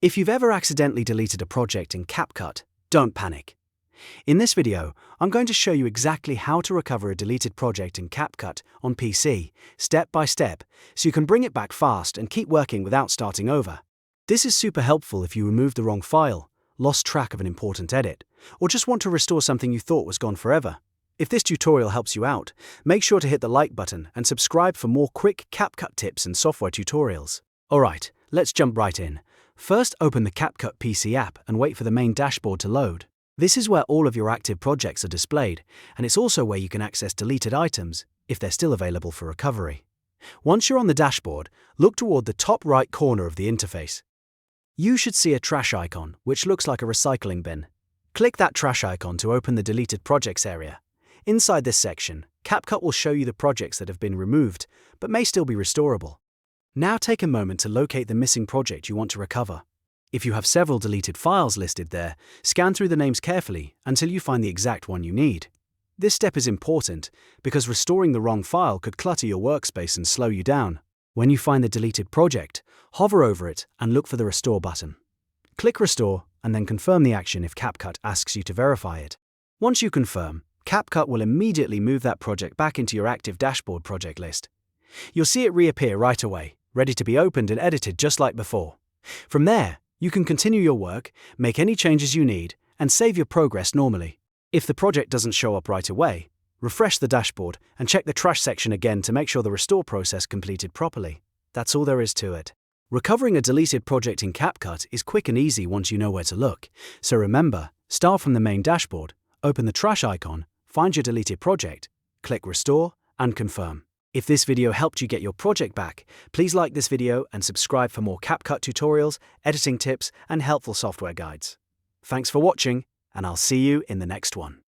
If you've ever accidentally deleted a project in CapCut, don't panic. In this video, I'm going to show you exactly how to recover a deleted project in CapCut on PC, step by step, so you can bring it back fast and keep working without starting over. This is super helpful if you removed the wrong file, lost track of an important edit, or just want to restore something you thought was gone forever. If this tutorial helps you out, make sure to hit the like button and subscribe for more quick CapCut tips and software tutorials. Alright, let's jump right in. First, open the CapCut PC app and wait for the main dashboard to load. This is where all of your active projects are displayed, and it's also where you can access deleted items, if they're still available for recovery. Once you're on the dashboard, look toward the top right corner of the interface. You should see a trash icon, which looks like a recycling bin. Click that trash icon to open the deleted projects area. Inside this section, CapCut will show you the projects that have been removed, but may still be restorable. Now take a moment to locate the missing project you want to recover. If you have several deleted files listed there, scan through the names carefully until you find the exact one you need. This step is important because restoring the wrong file could clutter your workspace and slow you down. When you find the deleted project, hover over it and look for the Restore button. Click Restore and then confirm the action if CapCut asks you to verify it. Once you confirm, CapCut will immediately move that project back into your active dashboard project list. You'll see it reappear right away, ready to be opened and edited just like before. From there, you can continue your work, make any changes you need, and save your progress normally. If the project doesn't show up right away, refresh the dashboard and check the trash section again to make sure the restore process completed properly. That's all there is to it. Recovering a deleted project in CapCut is quick and easy once you know where to look. So remember, start from the main dashboard, open the trash icon, find your deleted project, click Restore, and confirm. If this video helped you get your project back, please like this video and subscribe for more CapCut tutorials, editing tips, and helpful software guides. Thanks for watching, and I'll see you in the next one.